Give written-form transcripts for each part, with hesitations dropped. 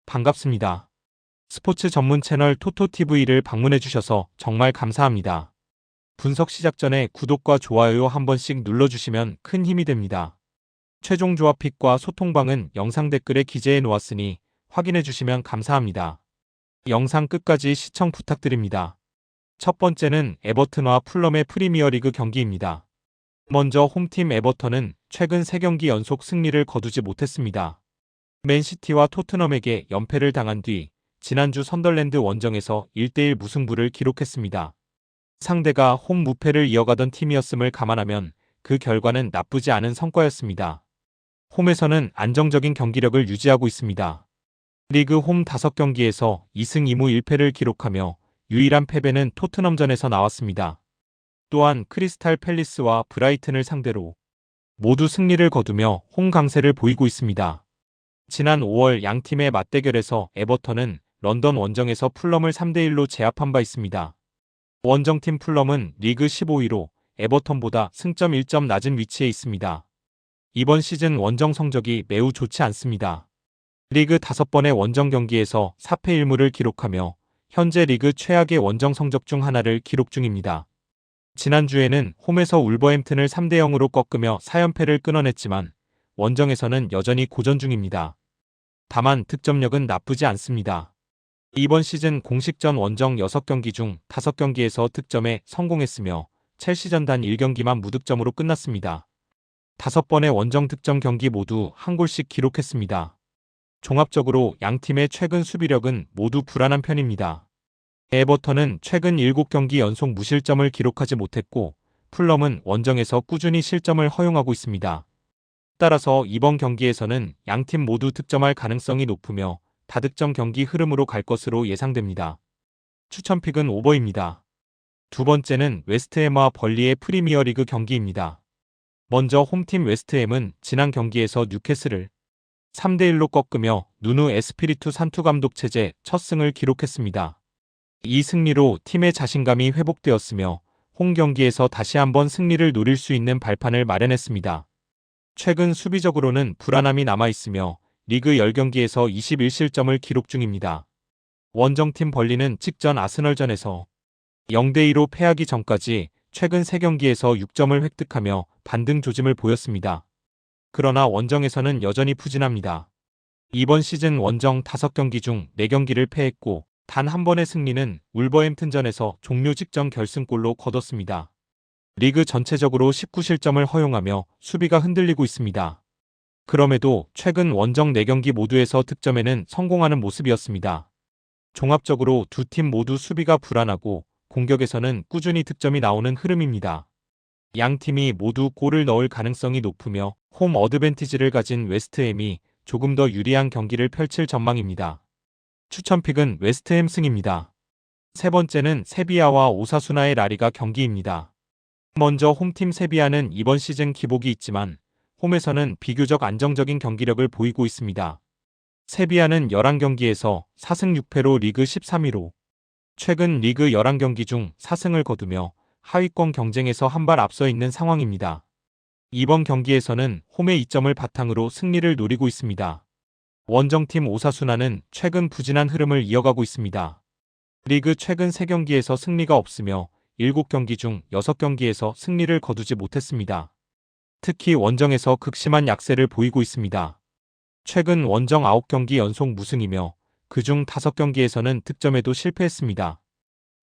반갑습니다. 스포츠 전문 채널 토토TV를 방문해주셔서 정말 감사합니다. 분석 시작 전에 구독과 좋아요 한 번씩 눌러주시면 큰 힘이 됩니다. 최종 조합 픽과 소통방은 영상 댓글에 기재해 놓았으니 확인해주시면 감사합니다. 영상 끝까지 시청 부탁드립니다. 첫 번째는 에버튼과 풀럼의 프리미어리그 경기입니다. 먼저 홈팀 에버턴은 최근 3경기 연속 승리를 거두지 못했습니다. 맨시티와 토트넘에게 연패를 당한 뒤 지난주 선덜랜드 원정에서 1대1 무승부를 기록했습니다. 상대가 홈 무패를 이어가던 팀이었음을 감안하면 그 결과는 나쁘지 않은 성과였습니다. 홈에서는 안정적인 경기력을 유지하고 있습니다. 리그 홈 5경기에서 2승 2무 1패를 기록하며 유일한 패배는 토트넘전에서 나왔습니다. 또한 크리스탈 팰리스와 브라이튼을 상대로 모두 승리를 거두며 홈 강세를 보이고 있습니다. 지난 5월 양팀의 맞대결에서 에버턴은 런던 원정에서 풀럼을 3대1로 제압한 바 있습니다. 원정팀 풀럼은 리그 15위로 에버턴보다 승점 1점 낮은 위치에 있습니다. 이번 시즌 원정 성적이 매우 좋지 않습니다. 리그 5번의 원정 경기에서 4패 1무를 기록하며 현재 리그 최악의 원정 성적 중 하나를 기록 중입니다. 지난주에는 홈에서 울버햄튼을 3대0으로 꺾으며 4연패를 끊어냈지만 원정에서는 여전히 고전 중입니다. 다만 득점력은 나쁘지 않습니다. 이번 시즌 공식전 원정 6경기 중 5경기에서 득점에 성공했으며 첼시전 단 1경기만 무득점으로 끝났습니다. 5번의 원정 득점 경기 모두 한 골씩 기록했습니다. 종합적으로 양팀의 최근 수비력은 모두 불안한 편입니다. 에버턴은 최근 7경기 연속 무실점을 기록하지 못했고 풀럼은 원정에서 꾸준히 실점을 허용하고 있습니다. 따라서 이번 경기에서는 양팀 모두 득점할 가능성이 높으며 다득점 경기 흐름으로 갈 것으로 예상됩니다. 추천픽은 오버입니다. 두 번째는 웨스트햄과 벌리의 프리미어리그 경기입니다. 먼저 홈팀 웨스트햄은 지난 경기에서 뉴캐슬을 3대1로 꺾으며 누누 에스피리투 산투 감독 체제 첫 승을 기록했습니다. 이 승리로 팀의 자신감이 회복되었으며 홈 경기에서 다시 한번 승리를 노릴 수 있는 발판을 마련했습니다. 최근 수비적으로는 불안함이 남아있으며 리그 10경기에서 21실점을 기록 중입니다. 원정팀 벌리는 직전 아스널전에서 0대2로 패하기 전까지 최근 3경기에서 6점을 획득하며 반등 조짐을 보였습니다. 그러나 원정에서는 여전히 푸진합니다. 이번 시즌 원정 5경기 중 4경기를 패했고 단 한 번의 승리는 울버햄튼전에서 종료 직전 결승골로 거뒀습니다. 리그 전체적으로 19실점을 허용하며 수비가 흔들리고 있습니다. 그럼에도 최근 원정 4경기 모두에서 득점에는 성공하는 모습이었습니다. 종합적으로 두 팀 모두 수비가 불안하고 공격에서는 꾸준히 득점이 나오는 흐름입니다. 양 팀이 모두 골을 넣을 가능성이 높으며 홈 어드밴티지를 가진 웨스트햄이 조금 더 유리한 경기를 펼칠 전망입니다. 추천픽은 웨스트햄 승입니다. 세 번째는 세비야와 오사수나의 라리가 경기입니다. 먼저 홈팀 세비야는 이번 시즌 기복이 있지만 홈에서는 비교적 안정적인 경기력을 보이고 있습니다. 세비야는 11경기에서 4승 6패로 리그 13위로 최근 리그 11경기 중 4승을 거두며 하위권 경쟁에서 한 발 앞서 있는 상황입니다. 이번 경기에서는 홈의 이점을 바탕으로 승리를 노리고 있습니다. 원정팀 오사수나는 최근 부진한 흐름을 이어가고 있습니다. 리그 최근 3경기에서 승리가 없으며 7경기 중 6경기에서 승리를 거두지 못했습니다. 특히 원정에서 극심한 약세를 보이고 있습니다. 최근 원정 9경기 연속 무승이며 그중 5경기에서는 득점에도 실패했습니다.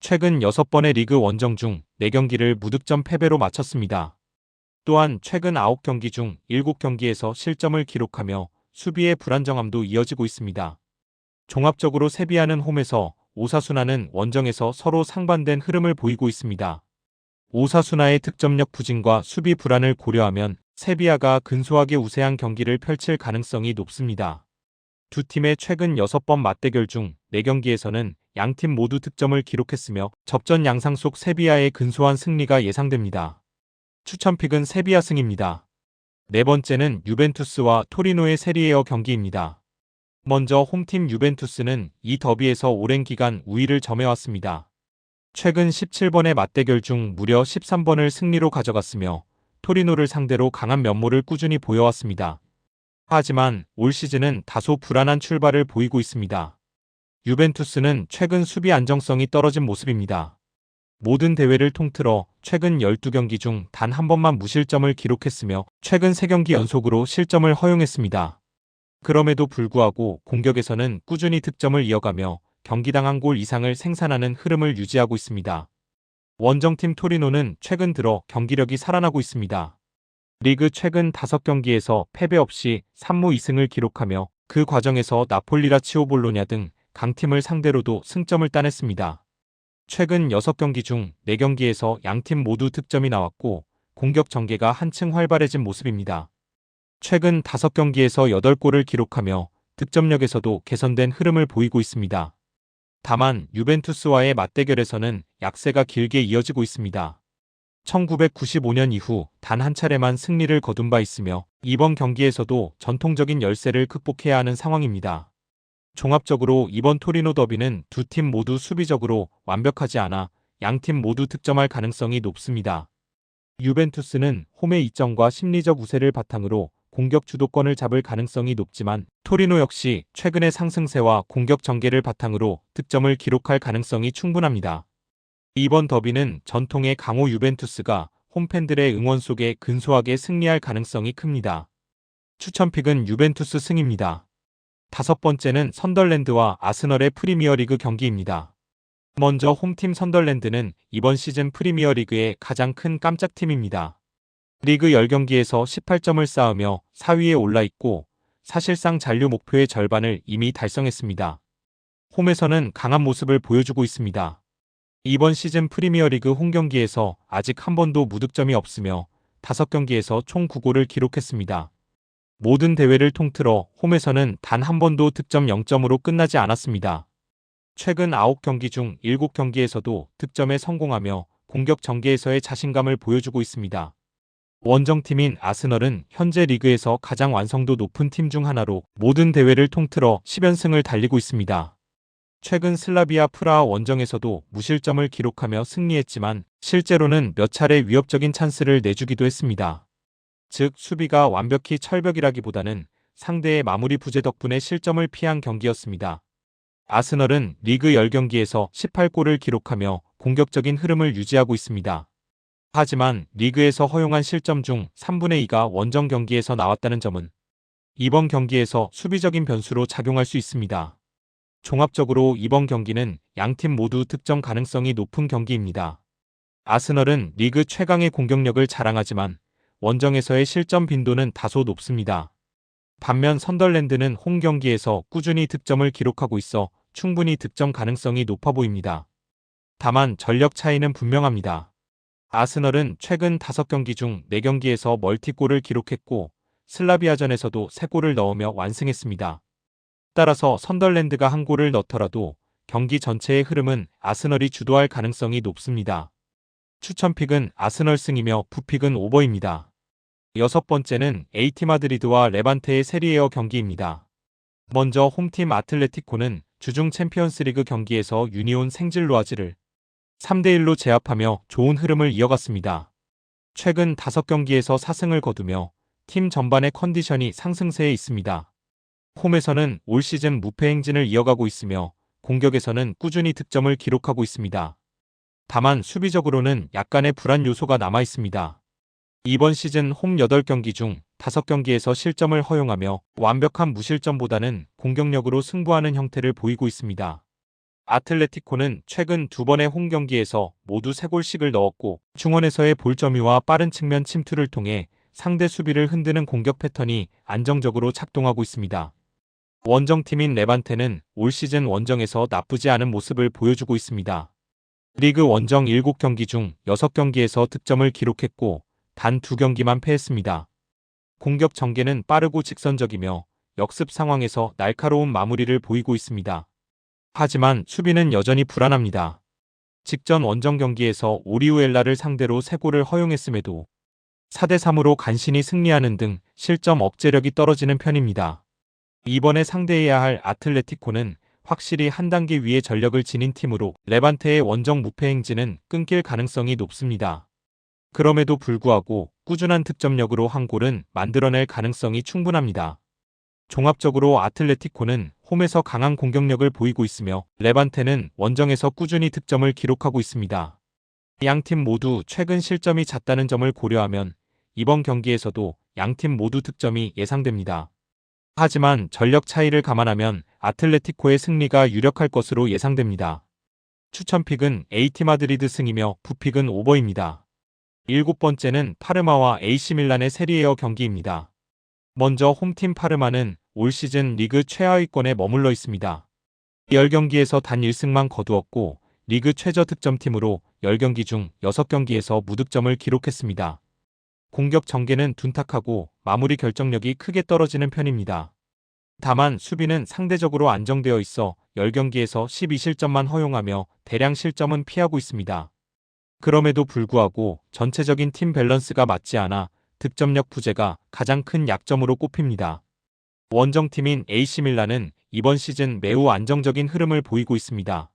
최근 6번의 리그 원정 중 4경기를 무득점 패배로 마쳤습니다. 또한 최근 9경기 중 7경기에서 실점을 기록하며 수비의 불안정함도 이어지고 있습니다. 종합적으로 세비야는 홈에서 오사수나는 원정에서 서로 상반된 흐름을 보이고 있습니다. 오사수나의 득점력 부진과 수비 불안을 고려하면 세비야가 근소하게 우세한 경기를 펼칠 가능성이 높습니다. 두 팀의 최근 6번 맞대결 중 4경기에서는 양팀 모두 득점을 기록했으며 접전 양상 속 세비야의 근소한 승리가 예상됩니다. 추천픽은 세비야 승입니다. 네 번째는 유벤투스와 토리노의 세리에어 경기입니다. 먼저 홈팀 유벤투스는 이 더비에서 오랜 기간 우위를 점해왔습니다. 최근 17번의 맞대결 중 무려 13번을 승리로 가져갔으며 토리노를 상대로 강한 면모를 꾸준히 보여왔습니다. 하지만 올 시즌은 다소 불안한 출발을 보이고 있습니다. 유벤투스는 최근 수비 안정성이 떨어진 모습입니다. 모든 대회를 통틀어 최근 12경기 중 단 한 번만 무실점을 기록했으며 최근 3경기 연속으로 실점을 허용했습니다. 그럼에도 불구하고 공격에서는 꾸준히 득점을 이어가며 경기당 한 골 이상을 생산하는 흐름을 유지하고 있습니다. 원정팀 토리노는 최근 들어 경기력이 살아나고 있습니다. 리그 최근 5경기에서 패배 없이 3무 2승을 기록하며 그 과정에서 나폴리라치오 볼로냐 등 강팀을 상대로도 승점을 따냈습니다. 최근 6경기 중 4경기에서 양팀 모두 득점이 나왔고 공격 전개가 한층 활발해진 모습입니다. 최근 5경기에서 8골을 기록하며 득점력에서도 개선된 흐름을 보이고 있습니다. 다만 유벤투스와의 맞대결에서는 약세가 길게 이어지고 있습니다. 1995년 이후 단 한 차례만 승리를 거둔 바 있으며 이번 경기에서도 전통적인 열세를 극복해야 하는 상황입니다. 종합적으로 이번 토리노 더비는 두 팀 모두 수비적으로 완벽하지 않아 양팀 모두 득점할 가능성이 높습니다. 유벤투스는 홈의 이점과 심리적 우세를 바탕으로 공격 주도권을 잡을 가능성이 높지만 토리노 역시 최근의 상승세와 공격 전개를 바탕으로 득점을 기록할 가능성이 충분합니다. 이번 더비는 전통의 강호 유벤투스가 홈팬들의 응원 속에 근소하게 승리할 가능성이 큽니다. 추천픽은 유벤투스 승입니다. 5번째는 선덜랜드와 아스널의 프리미어리그 경기입니다. 먼저 홈팀 선덜랜드는 이번 시즌 프리미어리그의 가장 큰 깜짝팀입니다. 리그 10경기에서 18점을 쌓으며 4위에 올라 있고 사실상 잔류 목표의 절반을 이미 달성했습니다. 홈에서는 강한 모습을 보여주고 있습니다. 이번 시즌 프리미어리그 홈경기에서 아직 한 번도 무득점이 없으며 5경기에서 총 9골을 기록했습니다. 모든 대회를 통틀어 홈에서는 단 한 번도 득점 0점으로 끝나지 않았습니다. 최근 9경기 중 7경기에서도 득점에 성공하며 공격 전개에서의 자신감을 보여주고 있습니다. 원정팀인 아스널은 현재 리그에서 가장 완성도 높은 팀 중 하나로 모든 대회를 통틀어 10연승을 달리고 있습니다. 최근 슬라비아 프라하 원정에서도 무실점을 기록하며 승리했지만 실제로는 몇 차례 위협적인 찬스를 내주기도 했습니다. 즉 수비가 완벽히 철벽이라기보다는 상대의 마무리 부재 덕분에 실점을 피한 경기였습니다. 아스널은 리그 10경기에서 18골을 기록하며 공격적인 흐름을 유지하고 있습니다. 하지만 리그에서 허용한 실점 중 3분의 2가 원정 경기에서 나왔다는 점은 이번 경기에서 수비적인 변수로 작용할 수 있습니다. 종합적으로 이번 경기는 양팀 모두 득점 가능성이 높은 경기입니다. 아스널은 리그 최강의 공격력을 자랑하지만 원정에서의 실점 빈도는 다소 높습니다. 반면 선덜랜드는 홈 경기에서 꾸준히 득점을 기록하고 있어 충분히 득점 가능성이 높아 보입니다. 다만 전력 차이는 분명합니다. 아스널은 최근 5경기 중 4경기에서 멀티골을 기록했고 슬라비아전에서도 3골을 넣으며 완승했습니다. 따라서 선덜랜드가 한 골을 넣더라도 경기 전체의 흐름은 아스널이 주도할 가능성이 높습니다. 추천픽은 아스널 승이며 부픽은 오버입니다. 6번째는 AT 마드리드와 레반테의 세리에어 경기입니다. 먼저 홈팀 아틀레티코는 주중 챔피언스리그 경기에서 유니온 생질로아즈를 3대1로 제압하며 좋은 흐름을 이어갔습니다. 최근 5경기에서 4승을 거두며 팀 전반의 컨디션이 상승세에 있습니다. 홈에서는 올 시즌 무패 행진을 이어가고 있으며 공격에서는 꾸준히 득점을 기록하고 있습니다. 다만 수비적으로는 약간의 불안 요소가 남아 있습니다. 이번 시즌 홈 8경기 중 5경기에서 실점을 허용하며 완벽한 무실점보다는 공격력으로 승부하는 형태를 보이고 있습니다. 아틀레티코는 최근 2번의 홈 경기에서 모두 3골씩을 넣었고 중원에서의 볼점유와 빠른 측면 침투를 통해 상대 수비를 흔드는 공격 패턴이 안정적으로 작동하고 있습니다. 원정팀인 레반테는 올 시즌 원정에서 나쁘지 않은 모습을 보여주고 있습니다. 리그 원정 7경기 중 6경기에서 득점을 기록했고 단 2경기만 패했습니다. 공격 전개는 빠르고 직선적이며 역습 상황에서 날카로운 마무리를 보이고 있습니다. 하지만 수비는 여전히 불안합니다. 직전 원정 경기에서 오리우엘라를 상대로 3골을 허용했음에도 4대3으로 간신히 승리하는 등 실점 억제력이 떨어지는 편입니다. 이번에 상대해야 할 아틀레티코는 확실히 한 단계 위의 전력을 지닌 팀으로 레반테의 원정 무패 행진은 끊길 가능성이 높습니다. 그럼에도 불구하고 꾸준한 득점력으로 한 골은 만들어낼 가능성이 충분합니다. 종합적으로 아틀레티코는 홈에서 강한 공격력을 보이고 있으며 레반테는 원정에서 꾸준히 득점을 기록하고 있습니다. 양팀 모두 최근 실점이 잦다는 점을 고려하면 이번 경기에서도 양팀 모두 득점이 예상됩니다. 하지만 전력 차이를 감안하면 아틀레티코의 승리가 유력할 것으로 예상됩니다. 추천픽은 AT 마드리드 승이며 부픽은 오버입니다. 7번째는 파르마와 AC밀란의 세리에어 경기입니다. 먼저 홈팀 파르마는 올 시즌 리그 최하위권에 머물러 있습니다. 10경기에서 단 1승만 거두었고 리그 최저 득점팀으로 10경기 중 6경기에서 무득점을 기록했습니다. 공격 전개는 둔탁하고 마무리 결정력이 크게 떨어지는 편입니다. 다만 수비는 상대적으로 안정되어 있어 10경기에서 12실점만 허용하며 대량 실점은 피하고 있습니다. 그럼에도 불구하고 전체적인 팀 밸런스가 맞지 않아 득점력 부재가 가장 큰 약점으로 꼽힙니다. 원정팀인 AC밀란은 이번 시즌 매우 안정적인 흐름을 보이고 있습니다.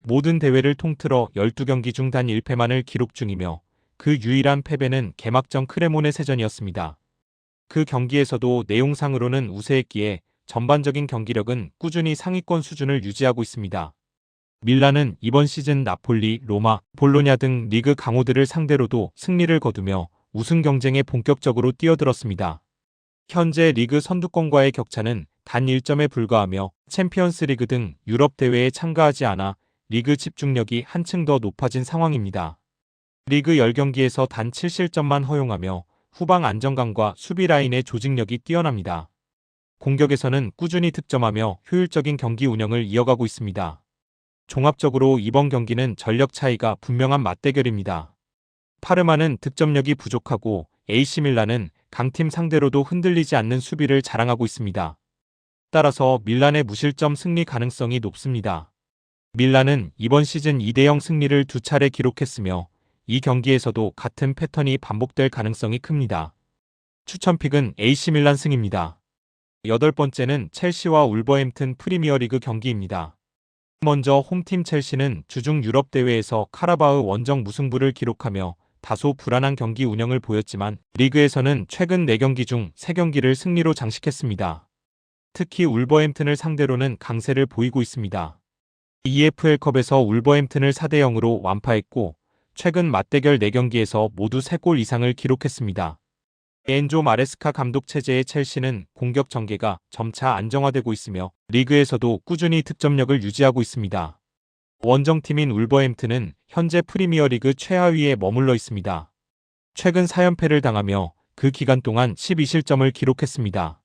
모든 대회를 통틀어 12경기 중 단 1패만을 기록 중이며 그 유일한 패배는 개막전 크레모네세전이었습니다. 그 경기에서도 내용상으로는 우세했기에 전반적인 경기력은 꾸준히 상위권 수준을 유지하고 있습니다. 밀란은 이번 시즌 나폴리, 로마, 볼로냐 등 리그 강호들을 상대로도 승리를 거두며 우승 경쟁에 본격적으로 뛰어들었습니다. 현재 리그 선두권과의 격차는 단 1점에 불과하며 챔피언스 리그 등 유럽 대회에 참가하지 않아 리그 집중력이 한층 더 높아진 상황입니다. 리그 10경기에서 단 7실점만 허용하며 후방 안정감과 수비 라인의 조직력이 뛰어납니다. 공격에서는 꾸준히 득점하며 효율적인 경기 운영을 이어가고 있습니다. 종합적으로 이번 경기는 전력 차이가 분명한 맞대결입니다. 파르마는 득점력이 부족하고 AC밀란은 강팀 상대로도 흔들리지 않는 수비를 자랑하고 있습니다. 따라서 밀란의 무실점 승리 가능성이 높습니다. 밀란은 이번 시즌 2대0 승리를 2차례 기록했으며 이 경기에서도 같은 패턴이 반복될 가능성이 큽니다. 추천픽은 AC밀란 승입니다. 8번째는 첼시와 울버햄튼 프리미어리그 경기입니다. 먼저 홈팀 첼시는 주중 유럽 대회에서 카라바흐 원정 무승부를 기록하며 다소 불안한 경기 운영을 보였지만 리그에서는 최근 4경기 중 3경기를 승리로 장식했습니다. 특히 울버햄튼을 상대로는 강세를 보이고 있습니다. EFL컵에서 울버햄튼을 4대0으로 완파했고 최근 맞대결 4경기에서 모두 3골 이상을 기록했습니다. 엔조 마레스카 감독 체제의 첼시는 공격 전개가 점차 안정화되고 있으며 리그에서도 꾸준히 득점력을 유지하고 있습니다. 원정팀인 울버햄튼은 현재 프리미어리그 최하위에 머물러 있습니다. 최근 4연패를 당하며 그 기간 동안 12실점을 기록했습니다.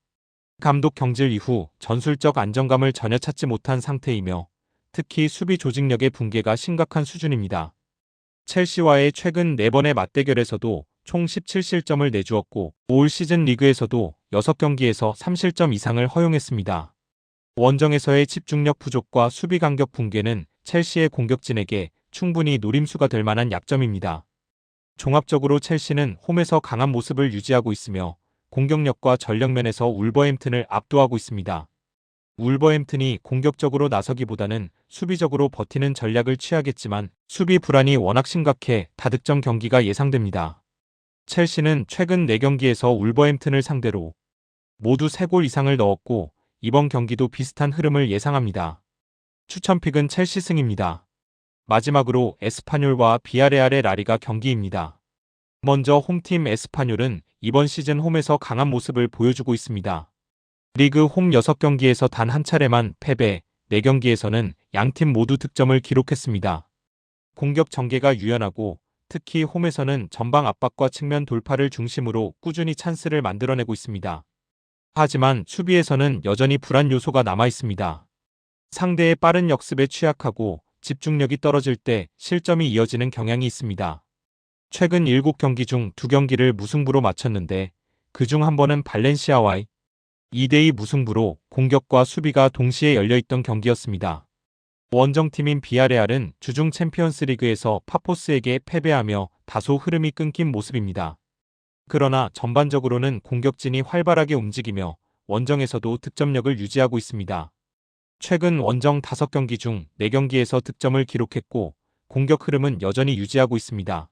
감독 경질 이후 전술적 안정감을 전혀 찾지 못한 상태이며 특히 수비 조직력의 붕괴가 심각한 수준입니다. 첼시와의 최근 4번의 맞대결에서도 총 17실점을 내주었고 올 시즌 리그에서도 6경기에서 3실점 이상을 허용했습니다. 원정에서의 집중력 부족과 수비 간격 붕괴는 첼시의 공격진에게 충분히 노림수가 될 만한 약점입니다. 종합적으로 첼시는 홈에서 강한 모습을 유지하고 있으며 공격력과 전력면에서 울버햄튼을 압도하고 있습니다. 울버햄튼이 공격적으로 나서기보다는 수비적으로 버티는 전략을 취하겠지만 수비 불안이 워낙 심각해 다득점 경기가 예상됩니다. 첼시는 최근 4경기에서 울버햄튼을 상대로 모두 3골 이상을 넣었고 이번 경기도 비슷한 흐름을 예상합니다. 추천픽은 첼시 승입니다. 마지막으로 에스파뇰과 비아레알의 라리가 경기입니다. 먼저 홈팀 에스파뇰은 이번 시즌 홈에서 강한 모습을 보여주고 있습니다. 리그 홈 6경기에서 단 한 차례만 패배, 4경기에서는 양팀 모두 득점을 기록했습니다. 공격 전개가 유연하고 특히 홈에서는 전방 압박과 측면 돌파를 중심으로 꾸준히 찬스를 만들어내고 있습니다. 하지만 수비에서는 여전히 불안 요소가 남아 있습니다. 상대의 빠른 역습에 취약하고 집중력이 떨어질 때 실점이 이어지는 경향이 있습니다. 최근 7경기 중 2경기를 무승부로 마쳤는데 그중 한 번은 발렌시아와의 2대2 무승부로 공격과 수비가 동시에 열려있던 경기였습니다. 원정팀인 비아레알은 주중 챔피언스리그에서 파포스에게 패배하며 다소 흐름이 끊긴 모습입니다. 그러나 전반적으로는 공격진이 활발하게 움직이며 원정에서도 득점력을 유지하고 있습니다. 최근 원정 5경기 중 4경기에서 득점을 기록했고 공격 흐름은 여전히 유지하고 있습니다.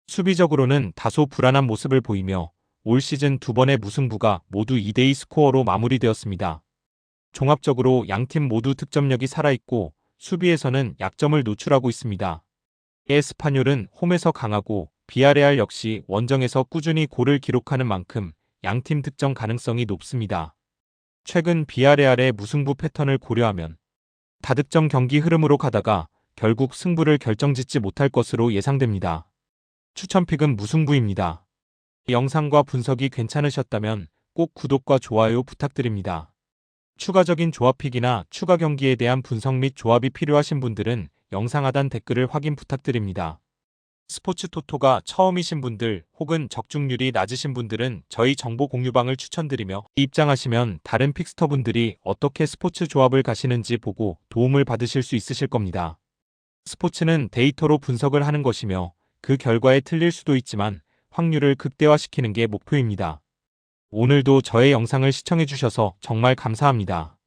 수비적으로는 다소 불안한 모습을 보이며 올 시즌 두 번의 무승부가 모두 2대2 스코어로 마무리되었습니다. 종합적으로 양팀 모두 득점력이 살아있고 수비에서는 약점을 노출하고 있습니다. 에스파뇰은 홈에서 강하고 비아레알 역시 원정에서 꾸준히 골을 기록하는 만큼 양팀 득점 가능성이 높습니다. 최근 비아레알의 무승부 패턴을 고려하면 다득점 경기 흐름으로 가다가 결국 승부를 결정짓지 못할 것으로 예상됩니다. 추천픽은 무승부입니다. 영상과 분석이 괜찮으셨다면 꼭 구독과 좋아요 부탁드립니다. 추가적인 조합픽이나 추가 경기에 대한 분석 및 조합이 필요하신 분들은 영상 하단 댓글을 확인 부탁드립니다. 스포츠 토토가 처음이신 분들 혹은 적중률이 낮으신 분들은 저희 정보 공유방을 추천드리며 입장하시면 다른 픽스터분들이 어떻게 스포츠 조합을 가시는지 보고 도움을 받으실 수 있으실 겁니다. 스포츠는 데이터로 분석을 하는 것이며 그 결과에 틀릴 수도 있지만 확률을 극대화시키는 게 목표입니다. 오늘도 저의 영상을 시청해주셔서 정말 감사합니다.